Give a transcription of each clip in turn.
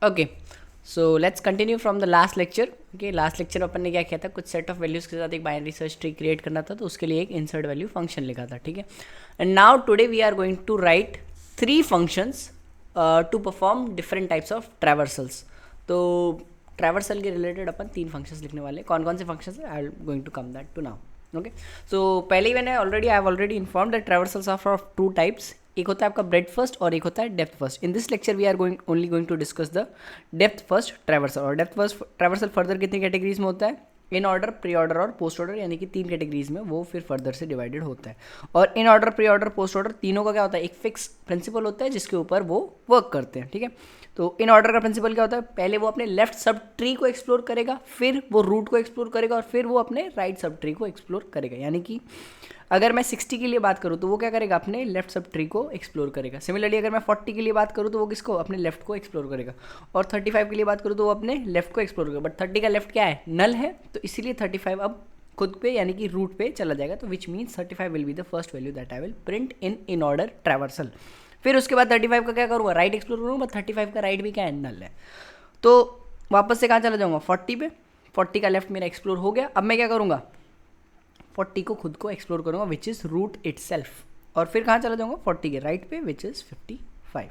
Okay, so let's continue from the last lecture. Okay, last lecture में अपन ने क्या किया था, कुछ सेट ऑफ वैल्यूज़ के साथ एक बाइनरी सर्च ट्री क्रिएट करना था, तो उसके लिए एक इंसर्ट वैल्यू फंक्शन लिखा था. ठीक है, and now today we are going to write 3 functions to perform different types of traversals. तो ट्रैवर्सल के रिलेटेड अपन 3 फंक्शंस लिखने वाले. कौन कौन से फंक्शंस है, I am going to come that to now. Okay, so पहले ही मैंने already I have already inform that traversals are of 2 types. एक होता है आपका ब्रेड फर्स्ट और एक होता है depth first. In this lecture we are only going to discuss the depth first traversal. और डेप्थ फर्स्ट ट्रैवर्सल फर्दर कितनी कैटेगरीज में होता है, इन ऑर्डर, प्री ऑर्डर और पोस्ट ऑर्डर, यानी कि 3 कैटेगरीज में वो फिर फर्दर से डिवाइडेड होता है. और इन order, pre order, post order तीनों का क्या होता है, एक फिक्स प्रिंसिपल होता है जिसके ऊपर वो वर्क करते हैं. ठीक है, तो इन ऑर्डर का प्रिंसिपल क्या होता है, पहले वो अपने लेफ्ट सब ट्री को एक्सप्लोर करेगा, फिर वो रूट को एक्सप्लोर करेगा और फिर वो अपने राइट सब ट्री को एक्सप्लोर करेगा. यानी कि अगर मैं 60 के लिए बात करूँ तो वो क्या करेगा, अपने लेफ्ट सब ट्री को एक्सप्लोर करेगा. सिमिलरली अगर मैं 40 के लिए बात करूँ तो वो किसको, अपने लेफ्ट को एक्सप्लोर करेगा. और 35 के लिए बात करूँ तो वो अपने लेफ्ट को एक्सप्लोर करेगा. बट 30 का लेफ्ट क्या है, नल है, तो इसीलिए 35 अब खुद पे यानी कि रूट पे चला जाएगा. तो which means 35 will be the first value that I will print in order traversal. फिर उसके बाद 35 का क्या करूँगा, राइट एक्सप्लोर करूँगा. बट 35 का राइट भी क्या है, नल है. तो वापस से कहाँ चला जाऊँगा, 40 पे. 40 का लेफ्ट मेरा एक्सप्लोर हो गया. अब मैं क्या करूँगा, 40 को खुद को एक्सप्लोर करूँगा विच इज़ रूट इटसेल्फ. और फिर कहाँ चला जाऊँगा, 40 के राइट पे विच इज़ 55.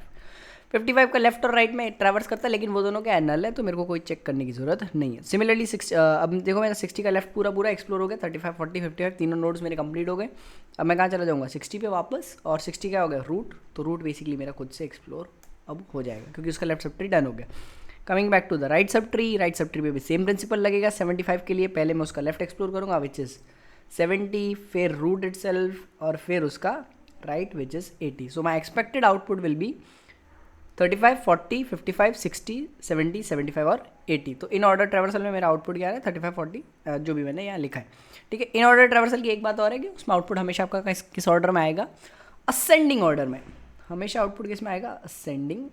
55 का लेफ्ट और राइट में ट्रैवर्स करता है, लेकिन वो दोनों क्या है, नल है, तो मेरे को कोई चेक करने की जरूरत नहीं है. सिमिलरली अब देखो मेरा 60 का लेफ्ट पूरा पूरा एक्सप्लोर हो गया. 35, 40, 55 तीनों नोड्स मेरे कंप्लीट हो गए. अब मैं कहाँ चला जाऊँगा, 60 पे वापस. और 60 क्या हो गया, रूट. तो रूट बेसिकली मेरा खुद से एक्सप्लोर अब हो जाएगा क्योंकि उसका लेफ्ट सब ट्री डन हो गया. Coming back to the right sub tree. Right sub tree पे भी सेम प्रिंसिपल लगेगा. 75 के लिए पहले मैं उसका लेफ्ट एक्सप्लोर करूँगा विच इज़ 70, फिर रूट इटसेल्फ और फिर उसका right which is 80. So my expected output will be 35, 40, 55, 60, 70, 75 और 80. तो इन ऑर्डर ट्रैवर्सल में मेरा आउटपुट क्या है, 35, 40 जो भी मैंने यहाँ लिखा है. ठीक है, इन ऑर्डर ट्रैवर्सल की एक बात और है कि उसमें आउटपुट हमेशा आपका किस ऑर्डर में आएगा, असेंडिंग ऑर्डर में. हमेशा आउटपुट किस में आएगा, असेंडिंग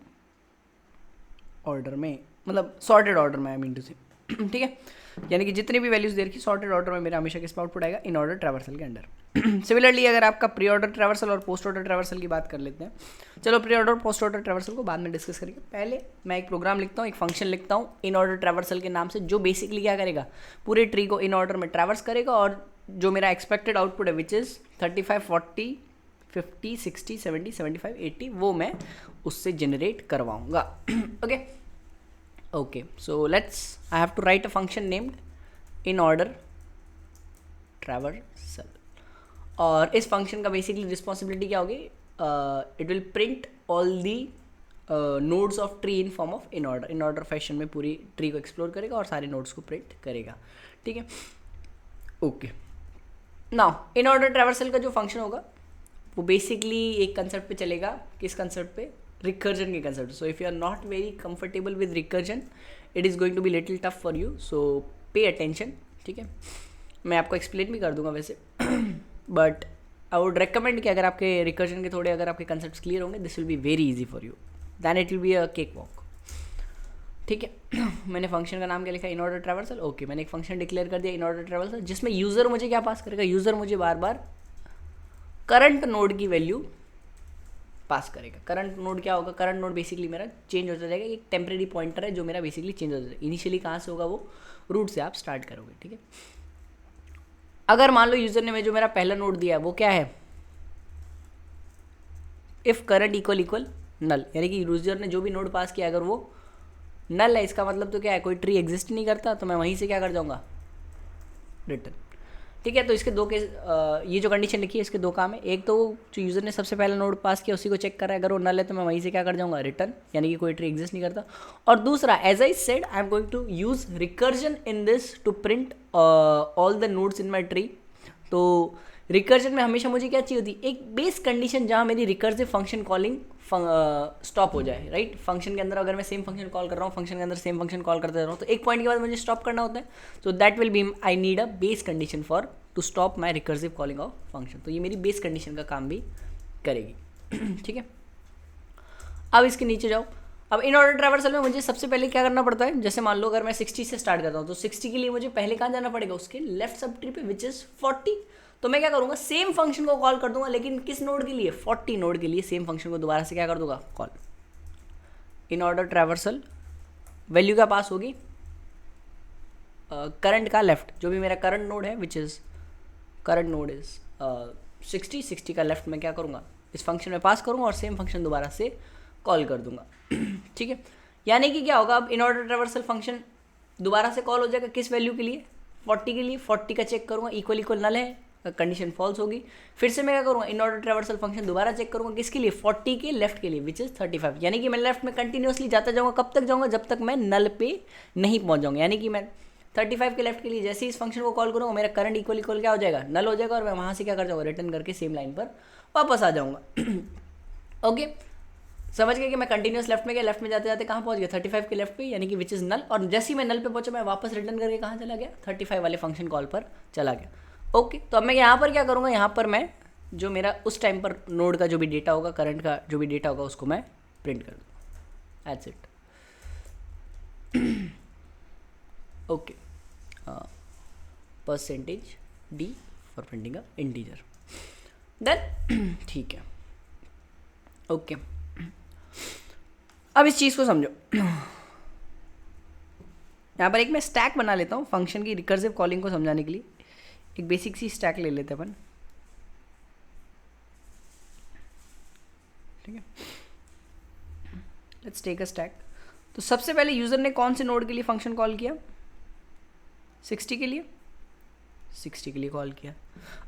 ऑर्डर में, मतलब सॉर्टेड ऑर्डर में, आई मीन टू से. ठीक है, यानी कि जितनी भी वैल्यूज दे रखी सॉर्टेड ऑर्डर में मेरा हमेशा किस में आउटपुट आएगा, इन ऑर्डर ट्रैवर्सल के अंडर. सिमिलरली अगर आपका प्री ऑर्डर ट्रैवर्सल और पोस्ट ऑर्डर ट्रैवर्सल की बात कर लेते हैं. चलो pre order post order traversal को बाद में डिस्कस करेंगे. पहले मैं एक प्रोग्राम लिखता हूँ, एक फंक्शन लिखता हूँ इन ऑर्डर ट्रैवर्सल के नाम से, जो बेसिकली क्या करेगा, पूरे ट्री को इन ऑर्डर में ट्रैवर्स करेगा और जो मेरा एक्सपेक्टेड आउटपुट है विच इज़ 35, 40, 50, 60, 70, 75, 80 वो मैं उससे जनरेट करवाऊँगा. Okay, so let's I have to write a function named in order traversal. और इस फंक्शन का बेसिकली रिस्पॉन्सिबिलिटी क्या होगी, it will print all the nodes of tree in form of in order fashion में पूरी tree को explore करेगा और सारे नोड्स को प्रिंट करेगा. ठीक है, okay. Now in order traversal का जो फंक्शन होगा वो बेसिकली एक कंसेप्ट पे चलेगा. किस कंसेप्ट पे, रिकर्जन के concept. So if you are not very comfortable with recursion, it is going to be little tough for you, so pay attention. ठीक है, मैं आपको एक्सप्लेन भी कर दूंगा वैसे. बट आई वुड रिकमेंड कि अगर आपके रिकर्जन के थोड़े अगर आपके कंसेप्ट क्लियर होंगे, this will be very easy for you, than it will be a cake walk. ठीक है, मैंने फंक्शन का नाम क्या लिखा, इन ऑर्डर ट्रैवर्सल. ओके, मैंने एक फंक्शन डिक्लेयर कर दिया इन ऑर्डर ट्रैवर्सल, जिसमें यूज़र मुझे क्या पास करेगा, यूज़र मुझे बार बार करंट नोड की वैल्यू पास करेगा. करंट नोड क्या होगा, करंट नोड बेसिकली मेरा चेंज होता जाएगा. एक टेम्परेरी पॉइंटर है जो मेरा बेसिकली चेंज होता जाएगा. इनिशियली कहाँ से होगा, वो रूट से आप स्टार्ट करोगे. ठीक है, अगर मान लो यूजर ने जो मेरा पहला नोड दिया है वो क्या है, इफ करंट इक्वल इक्वल नल, यानी कि यूजर ने जो भी नोड पास किया अगर वो नल है, इसका मतलब तो क्या है, कोई ट्री एग्जिस्ट नहीं करता, तो मैं वहीं से क्या कर जाऊँगा, रिटर्न. ठीक है, तो इसके दो केस, ये जो कंडीशन लिखी है इसके दो काम है. एक तो जो यूज़र ने सबसे पहला नोड पास किया उसी को चेक कर रहा है, अगर वो नल है तो मैं वहीं से क्या कर जाऊँगा, रिटर्न, यानी कि कोई ट्री एग्जिस्ट नहीं करता. और दूसरा, as I said, I am going to use recursion in this to print all the nodes in my tree. तो रिकर्जन में हमेशा मुझे क्या चाहिए होती, एक बेस कंडीशन जहाँ मेरी रिकर्सिव फंक्शन कॉलिंग स्टॉप हो जाए. राइट, फंक्शन के अंदर अगर मैं सेम फंक्शन कॉल कर रहा हूँ, फंक्शन के अंदर सेम फंक्शन कॉल करते रहा हूँ, तो एक पॉइंट के बाद मुझे स्टॉप करना होता है. So that will be, I need a base condition for to stop my recursive calling of function. तो ये मेरी बेस कंडीशन का काम भी करेगी. ठीक है, अब इसके नीचे जाओ. अब इन ऑर्डर ट्रैवर्सल में मुझे सबसे पहले क्या करना पड़ता है, जैसे मान लो अगर मैं 60 से स्टार्ट करता हूँ तो 60 के लिए मुझे पहले कहाँ जाना पड़ेगा, उसके लेफ्ट सब ट्री पे विच इज़ 40. तो मैं क्या करूँगा, सेम फंक्शन को कॉल कर दूंगा, लेकिन किस नोड के लिए, 40 नोड के लिए सेम फंक्शन को दोबारा से क्या कर दूंगा, कॉल. इन ऑर्डर ट्रैवर्सल वैल्यू क्या पास होगी, करंट का लेफ्ट, जो भी मेरा करंट नोड है which is current node is 60 का लेफ्ट में क्या करूँगा, इस फंक्शन में पास करूँगा और सेम फंक्शन दोबारा से कॉल कर दूंगा। ठीक है, यानी कि क्या होगा, अब इन ऑर्डर ट्रावर्सल फंक्शन दोबारा से कॉल हो जाएगा किस वैल्यू के लिए, 40 के लिए। 40 का चेक करूँगा, इक्वल इक्वल नल है, कंडीशन फॉल्स होगी। फिर से मैं क्या करूँगा, इन ऑर्डर ट्रावर्सल फंक्शन दोबारा चेक करूँगा किसके लिए, 40 के लेफ्ट के लिए विच इज़ 35। यानी कि मैं लेफ्ट में कंटिन्यूसली जाता जाऊँगा, कब तक जाऊँगा, जब तक मैं नल पे नहीं पहुँच जाऊँगा। यानी कि मैं 35 के लेफ्ट के लिए जैसे ही इस फंक्शन को कॉल करूँगा, मेरा करंट इक्वल इक्वल क्या हो जाएगा, नल हो जाएगा, और मैं वहाँ से क्या कर जाऊँगा, रिटर्न करके सेम लाइन पर वापस आ जाऊँगा। ओके, समझ गए कि मैं कंटिन्यूस लेफ्ट में गया, लेफ्ट में जाते जाते कहाँ पहुँच गया, 35 के लेफ्ट पे, यानी कि विच इज़ नल। और जैसे ही मैं नल पे पहुँचा, मैं वापस रिटर्न करके कहाँ चला गया, 35 वाले फंक्शन कॉल पर चला गया। ओके, तो अब मैं यहाँ पर क्या करूँगा, यहाँ पर मैं जो मेरा उस टाइम पर नोड का जो भी डेटा होगा, करंट का जो भी डेटा होगा, उसको मैं प्रिंट कर दूँगा। That's it. Okay, percentage D for printing a integer, then ठीक है। ओके, अब इस चीज़ को समझो। यहाँ पर एक मैं स्टैक बना लेता हूँ फंक्शन की रिकर्सिव कॉलिंग को समझाने के लिए। एक बेसिक सी स्टैक ले लेते हैं अपन, ठीक है। Let's take a stack. तो सबसे पहले यूज़र ने कौन से नोड के लिए फंक्शन कॉल किया, 60 के लिए, 60 के लिए कॉल किया।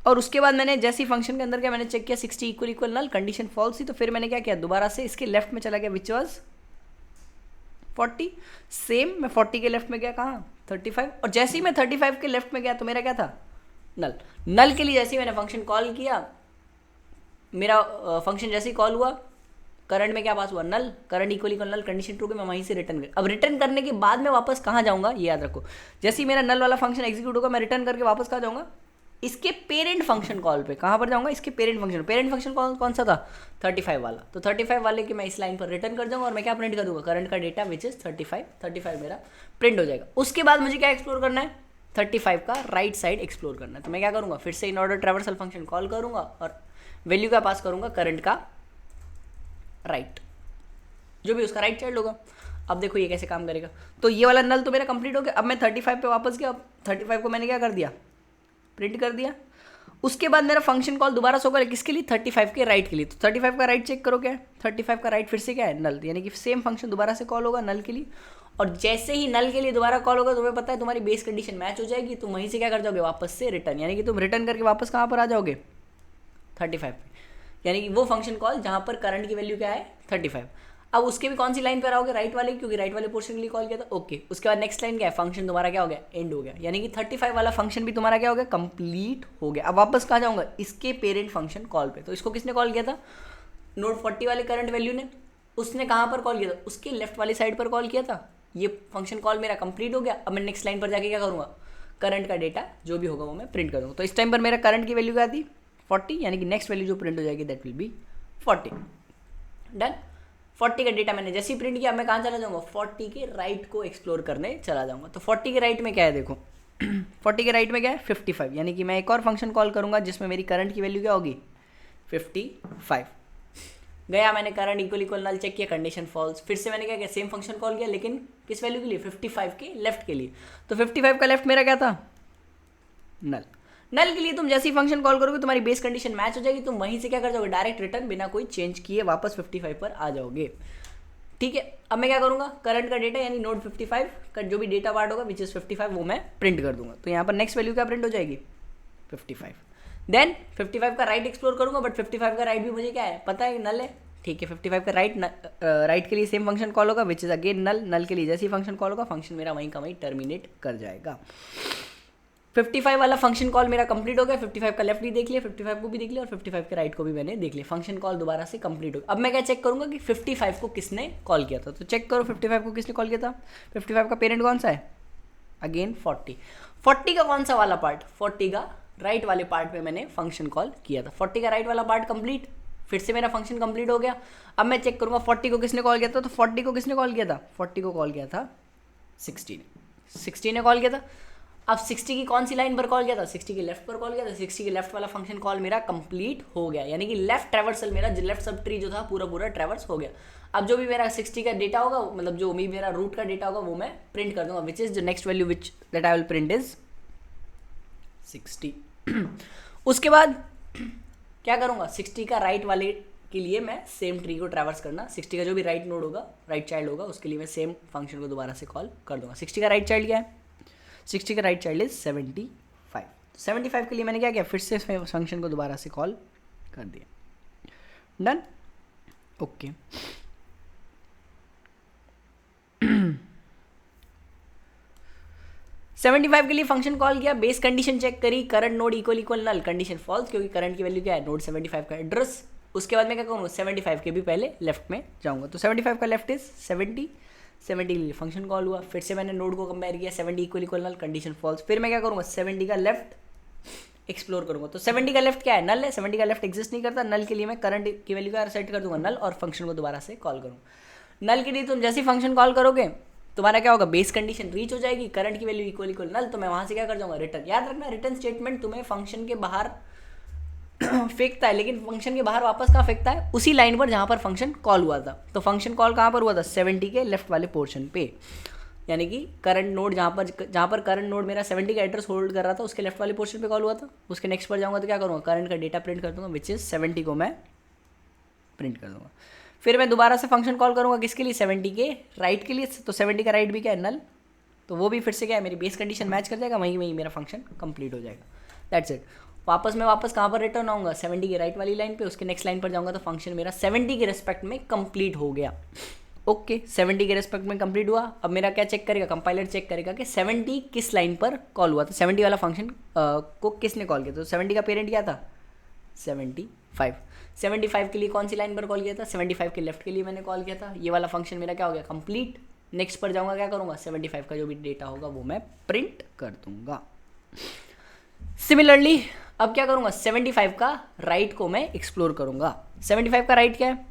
और उसके बाद मैंने जैसे ही फंक्शन के अंदर क्या मैंने चेक किया, 60 equal equal null, condition false थी, तो फिर मैंने क्या किया, दोबारा से इसके लेफ्ट में चला गया विच वाज 40। सेम मैं 40 के लेफ्ट में गया कहाँ, 35। और जैसे ही मैं 35 के लेफ्ट में गया तो मेरा क्या था, नल। नल के लिए जैसे ही मैंने फंक्शन कॉल किया, मेरा फंक्शन जैसे ही कॉल हुआ, करंट में क्या पास हुआ, नल, current equal equal null, condition true के मैं वहीं से रिटर्न कर। अब रिटर्न करने के बाद मैं वापस कहाँ जाऊँगा, ये याद रखो, जैसे ही मेरा नल वाला फंक्शन एग्जीक्यूट होगा, मैं रिटर्न करके वापस कहाँ जाऊँगा, इसके पेरेंट फंक्शन कॉल पे। कहाँ पर जाऊँगा, इसके पेरेंट फंक्शन कौन सा था, 35 वाला। तो 35 वाले के मैं इस लाइन पर रिटर्न कर जाऊँगा और मैं क्या प्रिंट कर दूँगा, करंट का डेटा विच इज़ 35 मेरा प्रिंट हो जाएगा। उसके बाद मुझे क्या एक्सप्लोर करना है, 35 का राइट साइड एक्सप्लोर करना है। तो मैं क्या करूँगा, फिर से इन ऑर्डर ट्रैवर्सल फंक्शन कॉल करूँगा और वैल्यू का पास करूँगा, करंट का राइट, जो भी उसका राइट चाइल्ड होगा। अब देखो ये कैसे काम करेगा। तो ये वाला नल तो मेरा कंप्लीट हो गया। अब मैं 35 पे वापस गया, अब 35 को मैंने क्या कर दिया, प्रिंट कर दिया। उसके बाद मेरा फंक्शन कॉल दोबारा से होगा किसके लिए, 35 के राइट के लिए। तो 35 का राइट चेक करो क्या है, 35 का राइट फिर से क्या है, नल, यानी कि सेम फंक्शन दोबारा से कॉल होगा नल के लिए। और जैसे ही नल के लिए दोबारा कॉल होगा, तुम्हें पता है तुम्हारी बेस कंडीशन मैच हो जाएगी, तुम वहीं से क्या कर जाओगे, वापस से रिटर्न, यानी कि तुम रिटर्न करके वापस कहाँ पर आ जाओगे, 35 पे, यानी कि वो फंक्शन कॉल जहाँ पर करंट की वैल्यू क्या है, 35। अब उसके भी कौन सी लाइन पर आओगे, राइट वाले, क्योंकि राइट वाले पोर्शन के लिए कॉल किया था। ओके, उसके बाद नेक्स्ट लाइन क्या है, फंक्शन तुम्हारा क्या हो गया, एंड हो गया, यानी कि 35 वाला फंक्शन भी तुम्हारा क्या हो गया, कंप्लीट हो गया। अब वापस कहाँ जाऊँगा, इसके पेरेंट फंक्शन कॉल पे। तो इसको किसने कॉल किया था, नोड 40 वाले करंट वैल्यू ने। उसने कहाँ पर कॉल किया था, उसके लेफ्ट वाली साइड पर कॉल किया था। ये फंक्शन कॉल मेरा कंप्लीट हो गया। अब मैं नेक्स्ट लाइन पर जाके क्या करूँगा, करंट का डेटा जो भी होगा वो मैं प्रिंट करूँगा। तो इस टाइम पर मेरा करंट की वैल्यू क्या थी, 40, यानी कि नेक्स्ट वैल्यू जो प्रिंट हो जाएगी दैट विल बी 40। डन। 40 का डेटा मैंने जैसे ही प्रिंट किया, मैं कहाँ चला जाऊँगा, 40 के राइट को एक्सप्लोर करने चला जाऊँगा। तो 40 के राइट में क्या है, देखो 40 के राइट में क्या है, 55, यानी कि मैं एक और फंक्शन कॉल करूँगा जिसमें मेरी करंट की वैल्यू क्या होगी, 55। गया, मैंने करंट इक्वल इक्वल नल चेक किया, कंडीशन फॉल्स। फिर से मैंने क्या किया, सेम फंक्शन कॉल किया, लेकिन किस वैल्यू के लिए, 55 के लेफ्ट के लिए। तो 55 का लेफ्ट मेरा क्या था, नल। नल के लिए तुम जैसे ही फंक्शन कॉल करोगे, तुम्हारी बेस कंडीशन मैच हो जाएगी, तुम वहीं से क्या कर जाओगे, डायरेक्ट रिटर्न बिना कोई चेंज किए वापस 55 पर आ जाओगे। ठीक है, अब मैं क्या करूँगा, करंट का डेटा यानी नोड 55 का जो भी डेटा पार्ट होगा विच इज़ 55, वो मैं प्रिंट कर दूंगा। तो यहाँ पर नेक्स्ट वैल्यू क्या प्रिंट हो जाएगी, 55। देन 55 का राइट एक्सप्लोर करूँगा, बट 55 का राइट भी मुझे क्या है पता है, नल है। ठीक है, 55 का राइट के लिए सेम फंक्शन कॉल होगा विच इज़ अगेन नल। नल के लिए जैसे ही फंक्शन कॉल होगा, फंक्शन मेरा वहीं का वहीं टर्मिनेट कर जाएगा। 55 वाला फंक्शन कॉल मेरा कंप्लीट हो गया। 55 का लेफ्ट भी देख लिया, 55 को भी देख लिया, और 55 के राइट को भी मैंने देख लिया। फंक्शन कॉल दोबारा से कंप्लीट हो गया। अब मैं क्या चेक करूंगा कि 55 को किसने कॉल किया था। तो चेक करो 55 को किसने कॉल किया था। 55 का पेरेंट कौन सा है, अगेन 40। 40 का कौन सा वाला पार्ट, 40 का राइट वाले पार्ट पे मैंने फंक्शन कॉल किया था। 40 का राइट वाला पार्ट कंप्लीट, फिर से मेरा फंक्शन कंप्लीट हो गया। अब मैं चेक करूंगा 40 को किसने कॉल किया था। तो 40 को किसने कॉल किया था, 40 को कॉल किया था 60 ने कॉल किया था। अब 60 की कौन सी लाइन पर कॉल किया था, 60 के लेफ्ट पर कॉल किया था, 60 के लेफ्ट वाला फंक्शन कॉल मेरा कंप्लीट हो गया, यानी कि लेफ्ट ट्रैवर्सल मेरा लेफ्ट सब ट्री जो था पूरा पूरा ट्रैवर्स हो गया। अब जो भी मेरा 60 का डेटा होगा, मतलब जो भी मेरा रूट का डेटा होगा वो मैं प्रिंट कर दूंगा, which is the next value which that I will print is 60। उसके बाद क्या करूंगा, 60 का राइट वाले के लिए मैं सेम ट्री को ट्रैवर्स करना, 60 का जो भी राइट नोड होगा, राइट चाइल्ड होगा, उसके लिए मैं सेम फंक्शन को दोबारा से कॉल कर दूंगा। 60 का राइट चाइल्ड क्या है, 60 का राइट चाइल्ड इज 75। 75 के लिए मैंने क्या किया, फिर से फंक्शन को दोबारा से कॉल कर दिया। Done, okay. सेवेंटी फाइव के लिए फंक्शन कॉल किया, बेस कंडीशन चेक करी, current node equal equal null, condition false क्योंकि करंट की वैल्यू क्या है, नोड 75 का एड्रेस। उसके बाद मैं क्या करूँगा, 75 के भी पहले लेफ्ट में जाऊँगा, तो 75 का लेफ्ट इज 70, 70 के लिए फंक्शन कॉल हुआ, फिर से मैंने नोड को कंपेयर किया, 70 equal equal null, condition false. फिर मैं क्या करूँगा, 70 का लेफ्ट एक्सप्लोर करूँगा, तो 70 का लेफ्ट क्या है, नल है, 70 का लेफ्ट एग्जिस्ट नहीं करता, नल के लिए मैं करंट की वैल्यू का सेट कर दूंगा नल, और फंक्शन को दोबारा से कॉल करूँगा। नल के लिए तुम जैसे फंक्शन कॉल करोगे तुम्हारा क्या होगा, बेस कंडीशन रीच हो जाएगी, करंट की वैल्यू इक्वल इक्वल नल, तो मैं वहाँ से क्या कर जाऊँगा, रिटर्न। याद रखना रिटर्न स्टेटमेंट तुम्हें फंक्शन के बाहर फेंकता है, लेकिन फंक्शन के बाहर वापस कहाँ फेंकता है, उसी लाइन पर जहाँ पर फंक्शन कॉल हुआ था। तो फंक्शन कॉल कहाँ पर हुआ था, 70 के लेफ्ट वाले पोर्शन पे, यानी कि करंट नोड जहाँ पर करंट नोड मेरा 70 का एड्रेस होल्ड कर रहा था उसके लेफ्ट वाले पोर्शन पे कॉल हुआ था। उसके नेक्स्ट पर जाऊँगा तो क्या करूँगा, करंट का डेटा प्रिंट कर दूँगा, विच इज़ 70 को मैं प्रिंट कर दूँगा। फिर मैं दोबारा से फंक्शन कॉल करूँगा किसके लिए, 70 के राइट के लिए, तो 70 का राइट भी क्या है, नल, तो वो भी फिर से क्या है, मेरी बेस कंडीशन मैच कर जाएगा, वहीं मेरा फंक्शन कंप्लीट हो जाएगा। That's it. वापस कहाँ पर रिटर्न आऊँगा, 70 के राइट वाली लाइन पे, उसके नेक्स्ट लाइन पर जाऊँगा तो फंक्शन मेरा 70 के रेस्पेक्ट में कंप्लीट हो गया। ओके 70 के रेस्पेक्ट में कंप्लीट हुआ। अब मेरा क्या चेक करेगा, कंपाइलर चेक करेगा कि 70 किस लाइन पर कॉल हुआ था, 70 वाला फंक्शन को किसने कॉल किया, तो 70 का पेरेंट क्या था, 75। 75 के लिए कौन सी लाइन पर कॉल किया था, 75 के लेफ्ट के लिए मैंने कॉल किया था। ये वाला फंक्शन मेरा क्या हो गया, कंप्लीट। नेक्स्ट पर जाऊँगा, क्या करूँगा, 75 का जो भी डेटा होगा वो मैं प्रिंट कर दूँगा। सिमिलरली अब क्या करूँगा, 75 का राइट को मैं एक्सप्लोर करूँगा। 75 का राइट क्या है,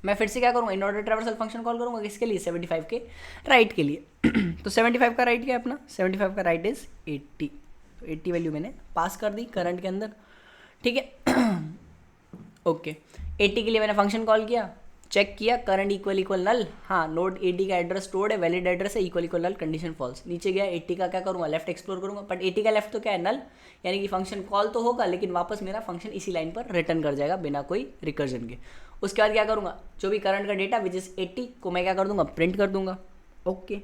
मैं फिर से क्या करूँगा, इन ऑर्डर ट्रैवर्सल फंक्शन कॉल करूँगा, किसके लिए, 75 के राइट के लिए। तो 75 का राइट क्या है अपना, 75 का राइट इज 80, तो 80 वैल्यू मैंने पास कर दी करंट के अंदर, ठीक है। ओके 80 के लिए मैंने फंक्शन कॉल किया, चेक किया, करंट इक्वल इक्वल नल, हाँ नोड 80 का एड्रेस स्टोर्ड है, वैलिड एड्रेस है, equal equal null, condition false. नीचे गया 80 का क्या करूँगा, लेफ्ट एक्सप्लोर करूँगा, बट 80 का लेफ्ट तो क्या है, नल, यानी कि फंक्शन कॉल तो होगा लेकिन वापस मेरा फंक्शन इसी लाइन पर रिटर्न कर जाएगा बिना कोई रिकर्जन के। उसके बाद क्या करूँगा, जो भी करंट का डेटा विच इज़ 80 को मैं क्या कर दूँगा, प्रिंट कर दूँगा। ओके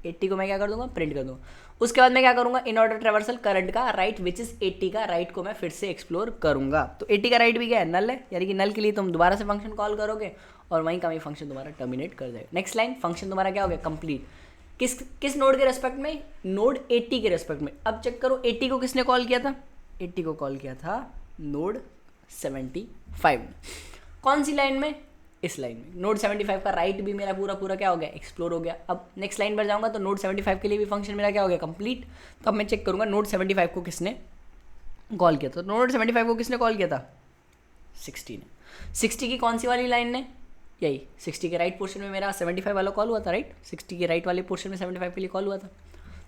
80 को मैं क्या कर दूँगा, प्रिंट कर दूँगा। उसके बाद मैं क्या करूँगा, इन ऑर्डर ट्रैवर्सल करंट का राइट विच इज़ 80 का राइट को मैं फिर से एक्सप्लोर करूँगा। तो 80 का राइट भी क्या है, नल है, यानी कि नल के लिए तुम दोबारा से फंक्शन कॉल करोगे और वहीं का वहीं फंक्शन तुम्हारा टर्मिनेट कर जाएगा। नेक्स्ट लाइन फंक्शन तुम्हारा क्या हो गया, कंप्लीट। किस नोड के रेस्पेक्ट में, नोड 80 के रेस्पेक्ट में। अब चेक करो 80 को किसने कॉल किया था, 80 को कॉल किया था नोड 75। कौन सी लाइन में, इस लाइन में। नोड 75 का राइट भी मेरा पूरा पूरा क्या हो गया, एक्सप्लोर हो गया। अब नेक्स्ट लाइन पर जाऊंगा तो नोड 75 के लिए भी फंक्शन मेरा क्या हो गया, कंप्लीट। तो अब मैं चेक करूंगा नोड 75 को किसने कॉल किया था। तो नोड 75 को किसने कॉल किया था, 60 ने। 60 की कौन सी वाली लाइन ने, यही 60 के राइट पोर्शन में मेरा 75 वाला कॉल हुआ था, राइट। 60 के राइट वाले पोर्शन में 75 के लिए कॉल हुआ था,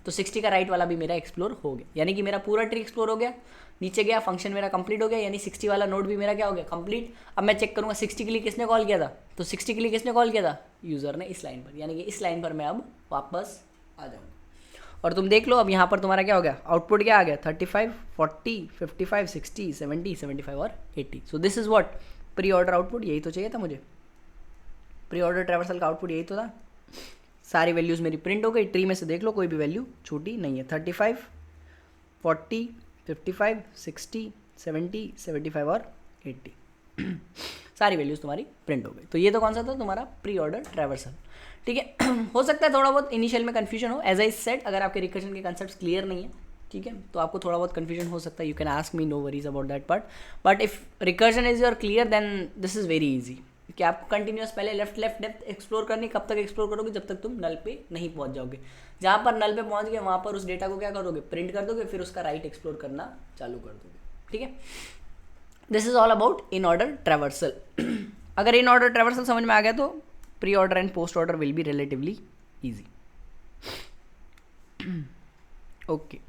तो 60 का राइट वाला भी मेरा एक्सप्लोर हो गया, यानी कि मेरा पूरा ट्री एक्सप्लोर हो गया। नीचे गया फंक्शन मेरा कंप्लीट हो गया, यानी 60 वाला नोड भी मेरा क्या हो गया, कंप्लीट। अब मैं चेक करूंगा 60 के लिए किसने कॉल किया था, तो 60 के लिए किसने कॉल किया था, यूज़र ने, इस लाइन पर। यानी कि इस लाइन पर मैं अब वापस आ जाऊँगा और तुम देख लो अब यहाँ पर तुम्हारा क्या हो गया, आउटपुट क्या आ गया, 35, 40, 55, 60, 70, 75 और 80। So this is what pre order output. यही तो चाहिए था मुझे, प्री ऑर्डर ट्रैवर्सल का आउटपुट यही तो था। सारी वैल्यूज़ मेरी प्रिंट हो गई, ट्री में से देख लो कोई भी वैल्यू छूटी नहीं है। 35, 40, 55, 60, 70, 75 और 80 सारी वैल्यूज़ तुम्हारी प्रिंट हो गई। तो ये तो कौन सा था, तुम्हारा प्री ऑर्डर ट्रैवर्सल, ठीक है। हो सकता है थोड़ा बहुत इनिशियल में कन्फ्यूजन हो, एज आई सेड अगर आपके रिकर्जन के कंसेप्ट क्लियर नहीं है, ठीक है, तो आपको थोड़ा बहुत कन्फ्यूजन हो सकता है। You can ask me, no worries about that part. But if recursion is your clear then this is very easy, कि आपको कंटिन्यूस पहले लेफ्ट डेप्थ एक्सप्लोर करनी। कब तक एक्सप्लोर करोगे, जब तक तुम नल पे नहीं पहुंच जाओगे। जहाँ पर नल पे पहुंच गए वहाँ पर उस डेटा को क्या करोगे, प्रिंट कर दोगे, फिर उसका राइट एक्सप्लोर करना चालू कर दोगे, ठीक है। This is all about in order traversal. अगर इन ऑर्डर ट्रैवर्सल समझ में आ गया तो pre order and post order will be relatively easy. Okay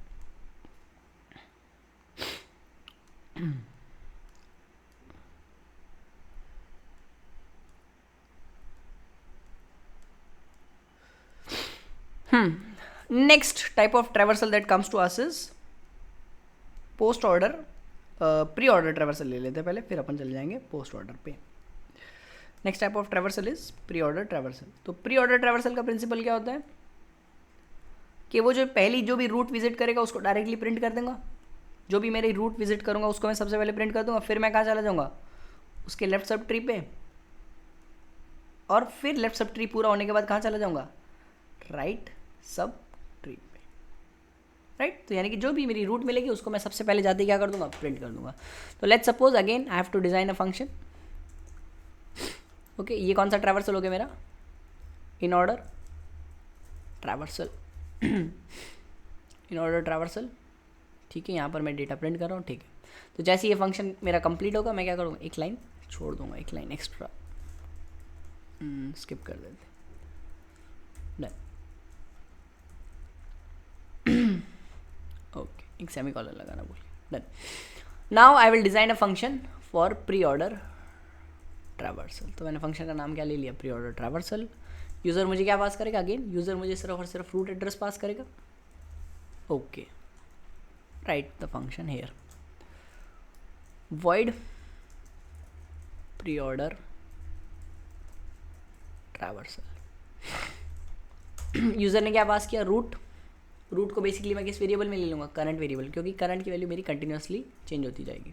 next type of traversal that comes to us is post order, pre order traversal ले लेते हैं पहले, फिर अपन चले जाएंगे पोस्ट ऑर्डर पे। Next type of traversal is pre order traversal. तो प्री ऑर्डर ट्रैवर्सल का प्रिंसिपल क्या होता है कि वो जो पहली जो भी रूट विजिट करेगा उसको डायरेक्टली प्रिंट कर देगा, जो भी मेरी रूट विजिट करूंगा उसको मैं सबसे पहले प्रिंट कर दूंगा, फिर मैं कहाँ चला जाऊंगा उसके लेफ्ट सब ट्री पे, और फिर लेफ्ट सब ट्री पूरा होने के बाद कहाँ चला जाऊंगा राइट सब ट्री पे, राइट। तो यानी कि जो भी मेरी रूट मिलेगी उसको मैं सबसे पहले जाते ही क्या कर दूंगा प्रिंट कर दूंगा। तो let's suppose again I have to design a function. Okay, ये कौन सा ट्रैवर्सल हो गया मेरा, in order traversal in order traversal, ठीक है। यहाँ पर मैं डेटा प्रिंट कर रहा हूँ, ठीक है। तो जैसे ये फंक्शन मेरा कंप्लीट होगा मैं क्या करूँगा, एक लाइन छोड़ दूंगा, एक लाइन एक्स्ट्रा स्किप कर देते, डन। ओके, एक सेमीकोलन लगाना भूल, done. Now I will design a function for pre order traversal. तो मैंने फंक्शन का नाम क्या ले लिया, प्री ऑर्डर ट्रैवर्सल। यूज़र मुझे क्या पास करेगा, अगेन यूज़र मुझे सिर्फ और सिर्फ रूट एड्रेस पास करेगा। Okay, write the function here void pre-order traversal। User ने क्या पास किया, रूट। रूट को बेसिकली मैं किस वेरिएबल में ले लूँगा, करंट वेरिएबल, क्योंकि करंट की वैल्यू मेरी कंटिन्यूसली चेंज होती जाएगी।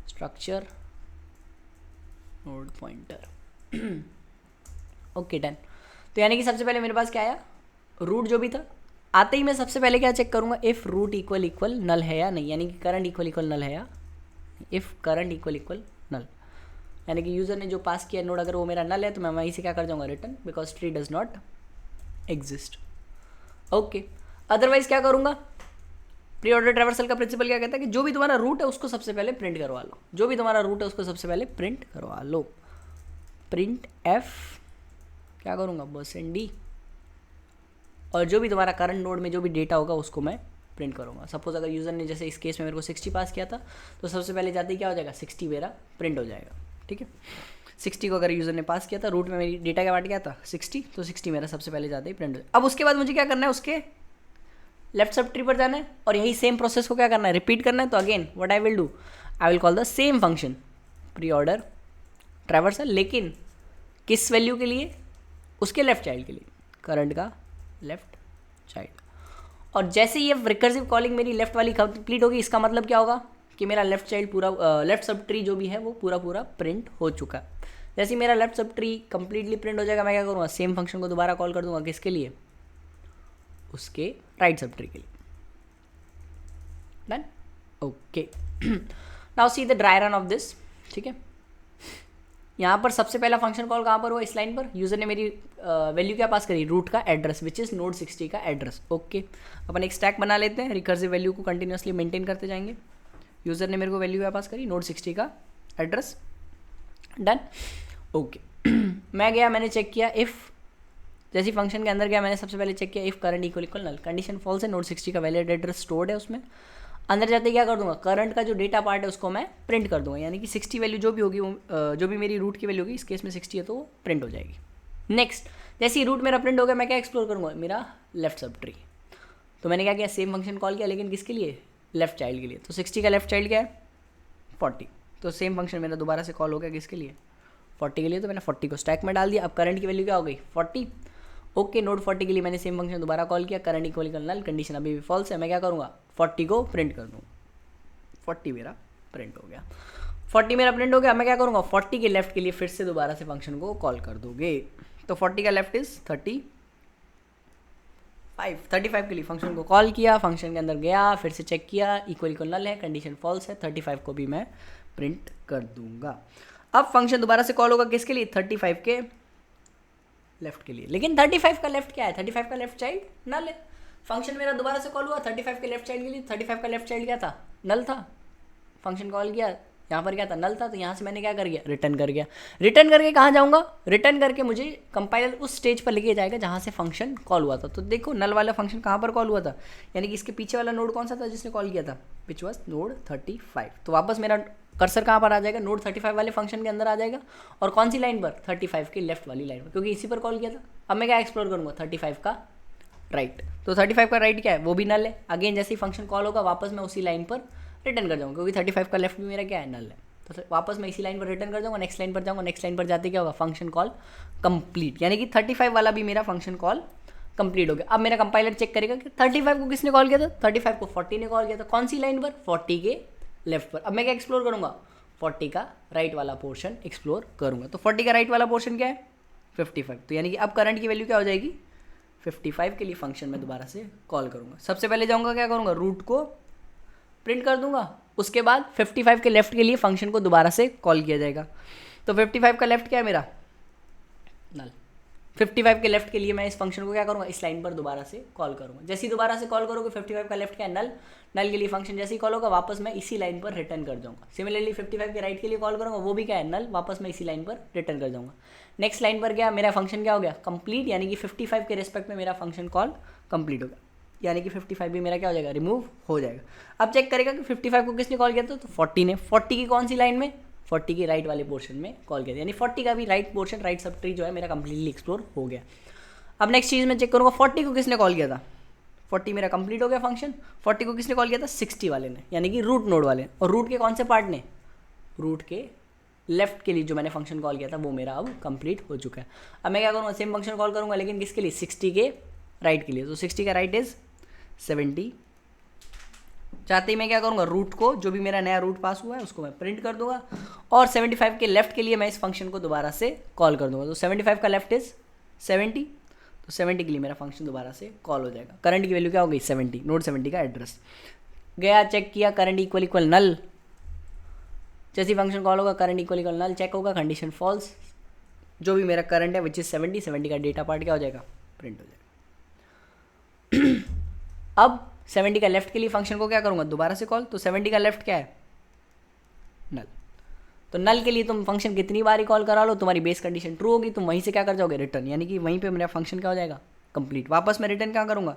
Structure node pointer, okay done. तो यानी कि सबसे पहले मेरे पास क्या आया, रूट जो भी था। आते ही मैं सबसे पहले क्या चेक करूँगा, इफ़ रूट इक्वल इक्वल नल है या नहीं, यानी कि करंट इक्वल इक्वल नल है या, इफ़ करंट इक्वल इक्वल नल, यानी कि यूज़र ने जो पास किया नोड अगर वो मेरा नल है तो मैं वहीं से क्या कर जाऊँगा return, because tree does not exist. Okay, otherwise क्या करूँगा, प्री ऑर्डर ट्रैवर्सल का प्रिंसिपल क्या कहता है कि जो भी तुम्हारा रूट है उसको सबसे पहले प्रिंट करवा लो, जो भी तुम्हारा रूट है उसको सबसे पहले प्रिंट करवा लो। प्रिंट एफ क्या करूँगा, %d, और जो भी तुम्हारा करंट नोड में जो भी डेटा होगा उसको मैं प्रिंट करूँगा। सपोज अगर यूज़र ने जैसे इस केस में मेरे को 60 पास किया था तो सबसे पहले जाते ही क्या हो जाएगा, 60 मेरा प्रिंट हो जाएगा, ठीक है। 60 को अगर यूज़र ने पास किया था, रूट में मेरी डेटा क्या बांट गया था 60, तो 60 मेरा सबसे पहले जाते ही प्रिंट हो जाएगा। अब उसके बाद मुझे क्या करना है, उसके लेफ्ट सब ट्री पर जाना है और यही सेम प्रोसेस को क्या करना है, रिपीट करना है। तो again what I will do, I will call the same function pre order traversal, लेकिन किस वैल्यू के लिए, उसके लेफ्ट चाइल्ड के लिए, करंट का लेफ्ट चाइल्ड। और जैसे ये रिकर्सिव कॉलिंग मेरी लेफ्ट वाली कंप्लीट होगी, इसका मतलब क्या होगा कि मेरा लेफ्ट चाइल्ड पूरा लेफ्ट सब ट्री जो भी है वो पूरा पूरा प्रिंट हो चुका है। जैसे मेरा left sub tree completely print हो जाएगा, मैं क्या करूँगा, सेम फंक्शन को दोबारा कॉल कर दूंगा, किसके लिए, उसके राइट सब ट्री के लिए, done. Okay, now see the dry run of this, ठीक है। यहाँ पर सबसे पहला फंक्शन कॉल कहाँ पर हुआ, इस लाइन पर। यूज़र ने मेरी वैल्यू क्या पास करी, रूट का एड्रेस विच इज़ नोड 60 का एड्रेस। ओके, अपन एक स्टैक बना लेते हैं, रिकर्सिव वैल्यू को कंटिन्यूसली मेंटेन करते जाएंगे। यूज़र ने मेरे को वैल्यू क्या पास करी, नोड 60 का एड्रेस, डन। ओके, मैं गया, मैंने चेक किया इफ़, जैसे फंक्शन के अंदर गया मैंने सबसे पहले चेक किया if current equal equal null, condition false है, नोड 60 का वैलिड एड्रेस स्टोर्ड है उसमें। अंदर जाते क्या कर दूंगा, करंट का जो डेटा पार्ट है उसको मैं प्रिंट कर दूंगा, यानी कि 60 वैल्यू जो भी होगी, जो भी मेरी रूट की वैल्यू होगी, इस केस में 60 है तो वो प्रिंट हो जाएगी। नेक्स्ट, जैसे ही रूट मेरा प्रिंट हो गया, मैं क्या एक्सप्लोर करूँगा, मेरा लेफ्ट सब ट्री। तो मैंने क्या किया, सेम फंक्शन कॉल किया, लेकिन किसके लिए, लेफ्ट चाइल्ड के लिए। तो 60 का लेफ्ट चाइल्ड क्या है, 40, तो सेम फंक्शन मेरा दोबारा से कॉल हो गया, किसके लिए, 40 के लिए। तो मैंने 40 को स्टैक में डाल दिया। अब करंट की वैल्यू क्या हो गई, 40। ओके, नोड 40 के लिए मैंने सेम फंक्शन दोबारा कॉल किया, current equal equal null, condition अभी भी फॉल्स है। मैं क्या करूँगा, 40 को प्रिंट कर दूँगा, 40 मेरा प्रिंट हो गया। 40 मेरा प्रिंट हो गया, मैं क्या करूँगा, 40 के लेफ्ट के लिए फिर से दोबारा से फंक्शन को कॉल कर दोगे। तो 40 का लेफ्ट इज 35, 35 के लिए फंक्शन को कॉल किया, फंक्शन के अंदर गया, फिर से चेक किया, इक्वल इक्वल नल है, कंडीशन फॉल्स है, 35 को भी मैं प्रिंट कर दूंगा। अब फंक्शन दोबारा से कॉल होगा किसके लिए, 35 के लेफ्ट के लिए। लेकिन 35 का लेफ्ट क्या है, 35 का लेफ्ट चाइल्ड नल है। फंक्शन मेरा दोबारा से कॉल हुआ 35 के लेफ्ट चाइल्ड के लिए, 35 का लेफ्ट चाइल्ड क्या था, नल था। फंक्शन कॉल किया, यहाँ पर क्या था, नल था, तो यहाँ से मैंने क्या कर गया, रिटर्न कर गया। रिटर्न करके कहाँ जाऊँगा, रिटर्न करके मुझे कंपाइलर उस स्टेज पर लेके जाएगा जहाँ से फंक्शन कॉल हुआ था। तो देखो नल वाला फंक्शन कहाँ पर कॉल हुआ था, यानी कि इसके पीछे वाला नोड कौन सा था जिसने कॉल किया था, विच वॉज नोड 35। तो वापस मेरा कर्सर कहाँ पर आ जाएगा, नोड 35 वाले फंक्शन के अंदर आ जाएगा, और कौन सी लाइन पर, 35 की लेफ्ट वाली लाइन पर, क्योंकि इसी पर कॉल किया था। अब मैं क्या एक्सप्लोर करूँगा, 35 का राइट। तो 35 का राइट क्या है, वो भी नल है। अगेन जैसे ही फंक्शन कॉल होगा वापस मैं उसी लाइन पर रिटर्न कर जाऊँगा, क्योंकि 35 का लेफ्ट भी मेरा क्या है, नल है। तो वापस मैं इसी लाइन पर रिटर्न कर जाऊँगा, नेक्स्ट लाइन पर जाऊँगा, नेक्स्ट लाइन पर जाते क्या होगा, फंक्शन कॉल कंप्लीट, यानी कि 35 वाला भी मेरा फंक्शन कॉल कंप्लीट हो गया। अब मेरा कंपाइलर चेक करेगा कि 35 को किसने कॉल किया था, 35 को 40 ने कॉल किया था, कौन सी लाइन पर, 40 के लेफ्ट पर। अब मैं क्या एक्सप्लोर करूँगा, 40 का राइट वाला पोर्शन एक्सप्लोर करूँगा। तो 40 का राइट वाला पोर्शन क्या है, 55। तो यानी कि अब करंट की वैल्यू क्या हो जाएगी, 55 के लिए फंक्शन में दोबारा से कॉल करूँगा। सबसे पहले जाऊँगा क्या करूँगा, रूट को प्रिंट कर दूंगा, उसके बाद 55 के लेफ्ट के लिए फंक्शन को दोबारा से कॉल किया जाएगा। तो 55 का लेफ्ट क्या है मेरा, नल। 55 के लेफ्ट के लिए मैं इस फंक्शन को क्या करूँगा, इस लाइन पर दोबारा से कॉल करूँगा। जैसे ही दोबारा से कॉल करोगे 55 का लेफ्ट क्या है, नल। नल के लिए फंक्शन जैसे ही कॉल होगा वापस मैं इसी लाइन पर रिटर्न कर जाऊँगा। सिमिलरली 55 के राइट के लिए कॉल करूँगा, वो भी क्या है, नल, वापस मैं इसी लाइन पर रिटर्न कर जाऊँगा। नेक्स्ट लाइन पर क्या, मेरा फंक्शन क्या हो गया, कंप्लीट, यानी कि 55 के रिस्पेक्ट में मेरा फंक्शन कॉल कंप्लीट हो गया, यानी कि 55 भी मेरा क्या हो जाएगा, रिमूव हो जाएगा। अब चेक करेगा कि 55 को किसने कॉल किया था, तो 40 ने। 40 की कौन सी लाइन में, 40 की राइट वाले पोर्शन में कॉल किया था, यानी 40 का भी right portion, right sub tree जो है मेरा कंप्लीटली एक्सप्लोर हो गया। अब नेक्स्ट चीज़ में चेक करूँगा 40 को किसने कॉल किया था, 40 मेरा कंप्लीट हो गया फंक्शन। 40 को किसने कॉल किया था, 60 वाले ने, यानी कि रूट नोड वाले। और रूट के कौन से पार्ट ने, रूट के लेफ्ट के लिए जो मैंने फंक्शन कॉल किया था वो मेरा अब कंप्लीट हो चुका है। अब मैं क्या करूँगा, सेम फंक्शन कॉल करूँगा, लेकिन किसके लिए, 60 के राइट के लिए। तो 60 का राइट इज़ 70। चाहते ही मैं क्या करूँगा, रूट को, जो भी मेरा नया रूट पास हुआ है उसको मैं प्रिंट कर दूंगा, और 75 के लेफ्ट के लिए मैं इस फंक्शन को दोबारा से कॉल कर दूंगा। तो 75 का लेफ्ट इज 70, तो 70 के लिए मेरा फंक्शन दोबारा से कॉल हो जाएगा। करंट की वैल्यू क्या हो गई, 70, नोड 70 का एड्रेस गया, चेक किया, करंट इक्वल इक्वल नल। जैसे ही फंक्शन कॉल होगा करंट इक्वल इक्वल नल चेक होगा, कंडीशन फॉल्स, जो भी मेरा करंट है विच इज 70 का डेटा पार्ट क्या हो जाएगा, प्रिंट हो जाएगा। अब 70 का लेफ्ट के लिए फंक्शन को क्या करूँगा, दोबारा से कॉल। तो 70 का लेफ्ट क्या है, नल। तो नल के लिए तुम फंक्शन कितनी बार ही कॉल करा लो, तुम्हारी बेस कंडीशन ट्रू होगी, तुम वहीं से क्या कर जाओगे, रिटर्न, यानी कि वहीं पे मेरा फंक्शन क्या हो जाएगा, कंप्लीट। वापस मैं रिटर्न क्या करूँगा,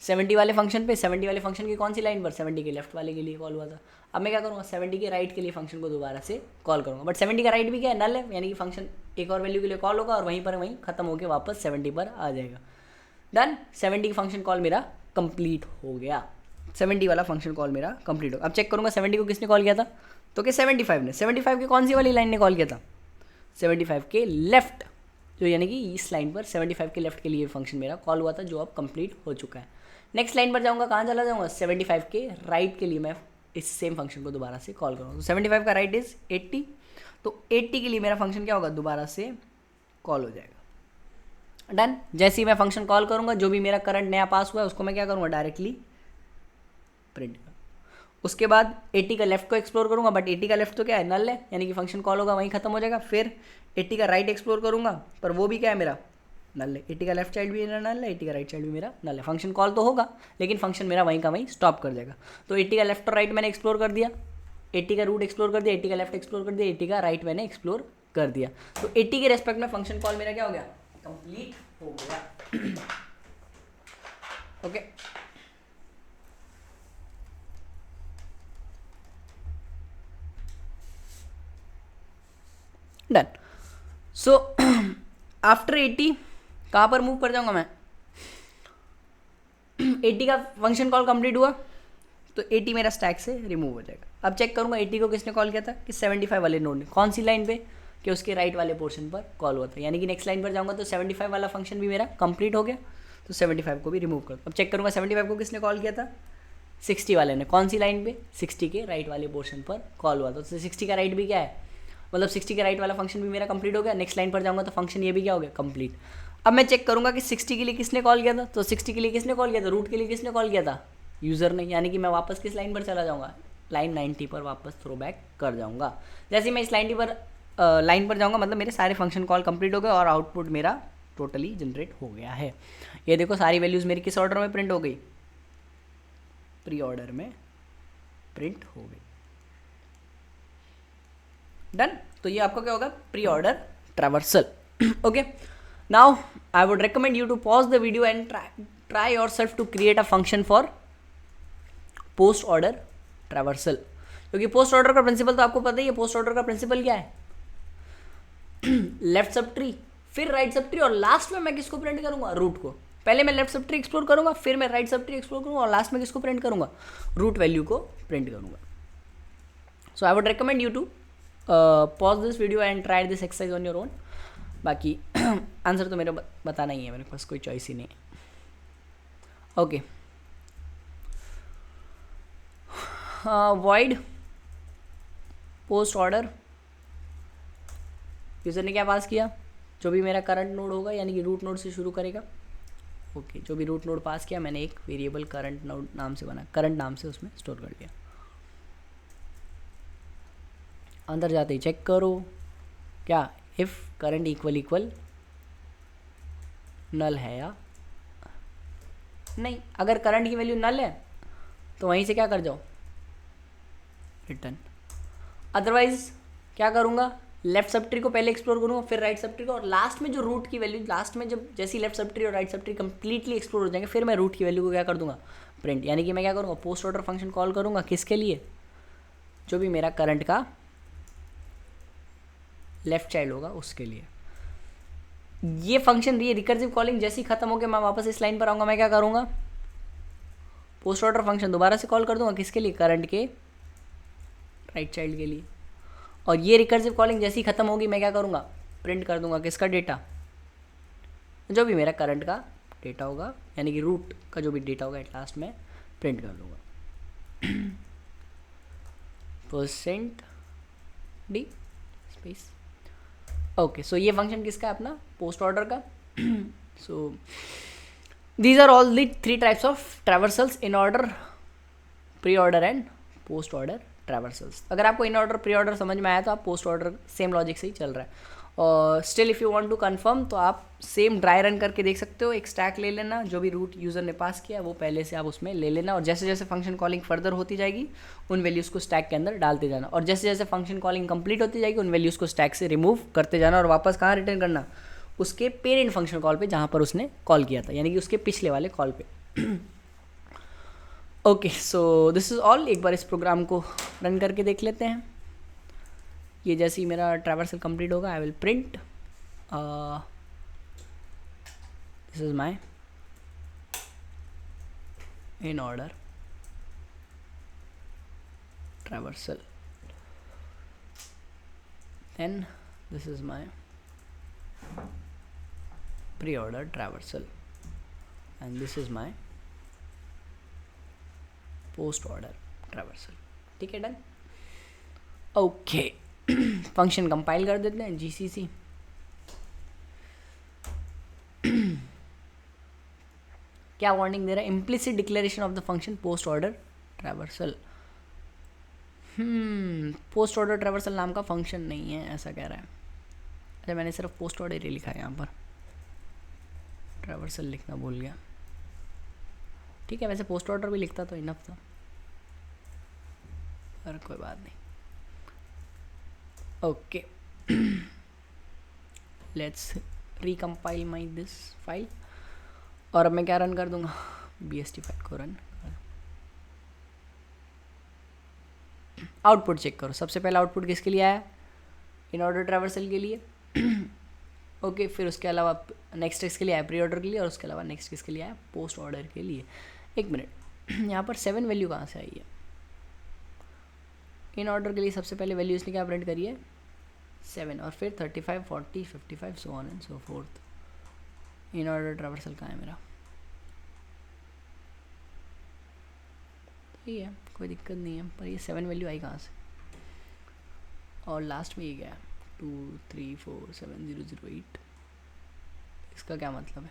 70 वाले फंक्शन पे, 70 वाले फंक्शन की कौन सी लाइन पर, 70 के लेफ्ट वाले के लिए कॉल हुआ था। अब मैं क्या करूँगा, 70 के राइट के लिए फंक्शन को दोबारा से कॉल करूँगा, बट 70 का राइट भी क्या है, नल है, यानी कि फंक्शन एक और वैल्यू के लिए कॉल होगा और वहीं पर वहीं खत्म होकर वापस 70 पर आ जाएगा। डन, 70 की फंक्शन कॉल मेरा कंप्लीट हो गया, 70 वाला फंक्शन कॉल मेरा कंप्लीट हो। अब चेक करूँगा 70 को किसने कॉल किया था, तो कि 75 ने। 75 की कौन सी वाली लाइन ने कॉल किया था, 75 के लेफ्ट, जो यानी कि इस लाइन पर 75 के लेफ्ट के लिए फंक्शन मेरा कॉल हुआ था, जो अब कंप्लीट हो चुका है। नेक्स्ट लाइन पर जाऊँगा, कहाँ चला जाऊँगा, 75 के राइट के लिए मैं इस सेम फंक्शन को दोबारा से कॉल करूँगा। तो 75 का राइट इज़ 80, तो 80 के लिए मेरा फंक्शन क्या होगा, दोबारा से कॉल हो जाएगा। डन, जैसे ही मैं फंक्शन कॉल करूँगा, जो भी मेरा करंट नया पास हुआ है उसको मैं क्या करूँगा, डायरेक्टली प्रिंट कर। उसके बाद 80 का लेफ्ट को एक्सप्लोर करूँगा, बट 80 का लेफ्ट तो क्या है, नल है, यानी कि फंक्शन कॉल होगा वहीं खत्म हो जाएगा। फिर 80 का राइट एक्सप्लोर करूँगा, पर वो भी क्या है, मेरा नल है। 80 का लेफ्ट साइड भी मेरा नल है, 80 का राइट साइड भी मेरा नल है। फंक्शन कॉल तो होगा लेकिन फंक्शन मेरा वहीं का वहीं स्टॉप कर जाएगा। तो 80 का लेफ्ट और राइट मैंने एक्सप्लोर कर दिया, 80 का रूट एक्सप्लोर कर दिया, 80 का लेफ्ट एक्सप्लोर कर दिया, 80 का राइट मैंने एक्सप्लोर कर दिया। तो 80 के रेस्पेक्ट में फंक्शन कॉल मेरा क्या हो गया, कंप्लीट हो गया। Okay, done. सो आफ्टर 80 कहाँ पर मूव कर जाऊँगा मैं, 80 का फंक्शन कॉल कंप्लीट हुआ तो 80 मेरा स्टैक से रिमूव हो जाएगा। अब चेक करूँगा 80 को किसने कॉल किया था, कि 75 वाले नोड ने। कौन सी लाइन पे, कि उसके राइट वाले पोर्शन पर कॉल हुआ था, यानी कि नेक्स्ट लाइन पर जाऊँगा तो 75 वाला फंक्शन भी मेरा कंप्लीट हो गया, तो 75 को भी रिमूव कर। अब चेक करूँगा 75 को किसने कॉल किया था, 60 वाले ने। कौन सी लाइन पे, 60 के राइट वाले पोर्शन पर कॉल हुआ था, तो 60 का राइट भी क्या है, मतलब 60 के राइट वाला फंक्शन भी मेरा कंप्लीट हो गया। नेक्स्ट लाइन पर जाऊँगा तो फंक्शन ये भी क्या हो गया, कंप्लीट। अब मैं चेक करूँगा कि 60 के लिए किसने कॉल किया था, तो 60 के लिए किसने कॉल किया था, रूट के लिए किसने कॉल किया था, यूज़र ने, यानी कि मैं वापस किस लाइन पर चला जाऊँगा, लाइन 90 पर वापस थ्रो बैक कर जाऊँगा। जैसे मैं इस लाइन पर जाऊँगा मतलब मेरे सारे फंक्शन कॉल कंप्लीट हो गए और आउटपुट मेरा टोटली जनरेट हो गया है। ये देखो सारी वैल्यूज़ मेरी किस ऑर्डर में प्रिंट हो गई, प्री ऑर्डर में प्रिंट हो गई। डन। तो ये आपका क्या होगा, pre order traversal. Okay, now I would recommend you to pause the video and try yourself to create a function for post order traversal. क्योंकि पोस्ट ऑर्डर का प्रिंसिपल तो आपको पता ही है। पोस्ट ऑर्डर का प्रिंसिपल क्या है, left sub tree, फिर राइट सब ट्री, और लास्ट में मैं किसको प्रिंट करूंगा, रूट को। पहले मैं लेफ्ट सब ट्री एक्सप्लोर करूंगा, फिर मैं राइट सब ट्री एक्सप्लोर करूंगा, और लास्ट में किसको प्रिंट करूंगा, रूट वैल्यू को प्रिंट करूंगा। So I would recommend you to pause this video and try this exercise on your own. बाकी आंसर तो मेरा बताना ही है, मेरे पास कोई चॉइस ही नहीं है। Okay, void post order, user ने क्या पास किया, जो भी मेरा करंट नोड होगा, यानी कि रूट नोड से शुरू करेगा। ओके, जो भी रूट नोड पास किया मैंने एक वेरिएबल करंट नोड नाम से बना, करंट नाम से उसमें स्टोर कर लिया। अंदर जाते ही चेक करो क्या इफ़ करंट इक्वल नल है या नहीं। अगर करंट की वैल्यू नल है तो वहीं से क्या कर जाओ, रिटर्न। अदरवाइज क्या करूँगा, लेफ्ट सब ट्री को पहले एक्सप्लोर करूँगा, फिर राइट सब ट्री को, और लास्ट में जो रूट की वैल्यू, लास्ट में जब जैसी लेफ्ट सब ट्री और right sub tree completely explore हो जाएंगे, फिर मैं रूट की वैल्यू को क्या कर दूंगा, प्रिंट। यानी कि मैं क्या करूँगा, पोस्ट ऑर्डर फंक्शन कॉल करूँगा, किसके लिए, जो भी मेरा करंट का लेफ्ट चाइल्ड होगा उसके लिए। ये फंक्शन, ये रिकर्सिव कॉलिंग जैसी खत्म हो गया, मैं वापस इस लाइन पर आऊँगा, मैं क्या करूँगा, पोस्ट ऑर्डर फंक्शन दोबारा से कॉल कर दूंगा, किसके लिए, करंट के राइट चाइल्ड के लिए। और ये रिकर्सिव कॉलिंग जैसी खत्म होगी, मैं क्या करूँगा, प्रिंट कर दूंगा किसका डेटा, जो भी मेरा करंट का डेटा होगा, यानी कि रूट का जो भी डेटा होगा, एट लास्ट में प्रिंट कर दूंगा %d स्पेस। ओके, सो ये फंक्शन किसका है, अपना पोस्ट ऑर्डर का। सो these are all the three types of traversals, in order, pre order and post order traversals। अगर आपको इन ऑर्डर प्री ऑर्डर समझ में आया तो आप पोस्ट ऑर्डर सेम लॉजिक से ही चल रहा है। और still if you want to confirm तो आप सेम ड्राई रन करके देख सकते हो। एक स्टैक ले लेना, जो भी रूट यूज़र ने पास किया वो पहले से आप उसमें ले लेना, और जैसे जैसे फंक्शन कॉलिंग फर्दर होती जाएगी उन वैल्यूज़ को स्टैक के अंदर डालते जाना, और जैसे जैसे फंक्शन कॉलिंग कंप्लीट होती जाएगी उन वैल्यूज़ को स्टैक से रिमूव करते जाना, और वापस कहाँ रिटर्न करना, उसके पेरेंट फंक्शन कॉल पे जहाँ पर उसने कॉल किया था, यानी कि उसके पिछले वाले कॉल पे। Okay, so this is all. एक बार इस प्रोग्राम को रन करके देख लेते हैं। ये जैसे ही मेरा ट्रैवर्सल कंप्लीट होगा, I will print this is my in order traversal, then this is my pre-order traversal, and this is my post order traversal। ठीक है, डन। ओके, फंक्शन कंपाइल कर देते हैं, जीसीसी। क्या वार्निंग दे रहा है, implicit declaration of the function post order traversal. Post order traversal नाम का फंक्शन नहीं है, ऐसा कह रहा है। अच्छा, मैंने सिर्फ पोस्ट ऑर्डर ही लिखा है यहाँ पर, ट्रैवर्सल लिखना भूल गया। ठीक है, वैसे पोस्ट ऑर्डर भी लिखता तो इनफ था, पर कोई बात नहीं। Okay, let's recompile my this file, और अब मैं क्या रन कर दूंगा, BST फाइल को रन। आउटपुट चेक करो, सबसे पहला आउटपुट किसके लिए आया, इन ऑर्डर ट्रैवर्सल के लिए। ओके, फिर उसके अलावा नेक्स्ट किसके लिए आया, प्री ऑर्डर के लिए, और उसके अलावा नेक्स्ट किसके लिए आया, पोस्ट ऑर्डर के लिए। एक मिनट, यहाँ पर 7 वैल्यू कहाँ से आई है, इन ऑर्डर के लिए सबसे पहले वैल्यू इसने क्या प्रिंट करी है, 7, और फिर 35, 40, 55, so on and so fourth. In order traversal कहाँ है मेरा, सही है, कोई दिक्कत नहीं है, पर ये 7 वैल्यू आई कहाँ से, और लास्ट में ये गया 2 3 4 7 0 0 8। इसका क्या मतलब है,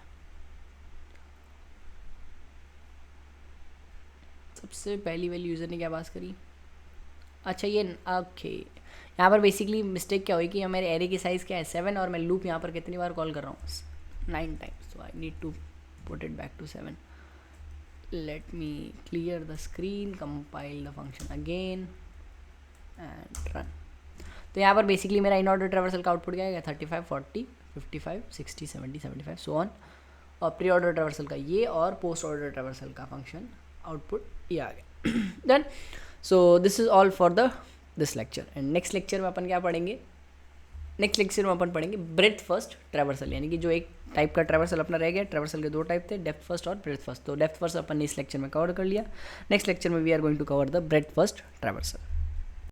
सबसे पहली वैल्यू यूज़र ने क्या पास करी, अच्छा ये, ओके, यहाँ पर बेसिकली मिस्टेक क्या हुई कि मेरे एरे की साइज़ क्या है 7, और मैं लूप यहाँ पर कितनी बार कॉल कर रहा हूँ, 9 times, so I need to put it back to 7। Let me clear the screen, compile the function again and run. तो यहाँ पर बेसिकली मेरा इन ऑर्डर ट्रेवर्सल का आउटपुट क्या है, 35 40 55 60 70 75 सो ऑन, और प्री ऑर्डर ट्रेवर्सल का ये, और पोस्ट ऑर्डर ट्रेवर्सल का फंक्शन आउटपुट ये आ गया। Done. So this is all for the this lecture. And next lecture में अपन क्या पढ़ेंगे, नेक्स्ट लेक्चर में अपन पढ़ेंगे ब्रेथ फर्स्ट ट्रेवर्सल, यानी कि जो एक टाइप का ट्रेवर्सल अपना रह गया, ट्रेवर्सल के दो टाइप थे, डेप्थ फर्स्ट और ब्रेथ फर्स्ट। तो डेप्थ फर्स्ट अपन ने इस लेक्चर में कवर कर लिया। नेक्स्ट लेक्चर में we are going to cover the breadth first traversal.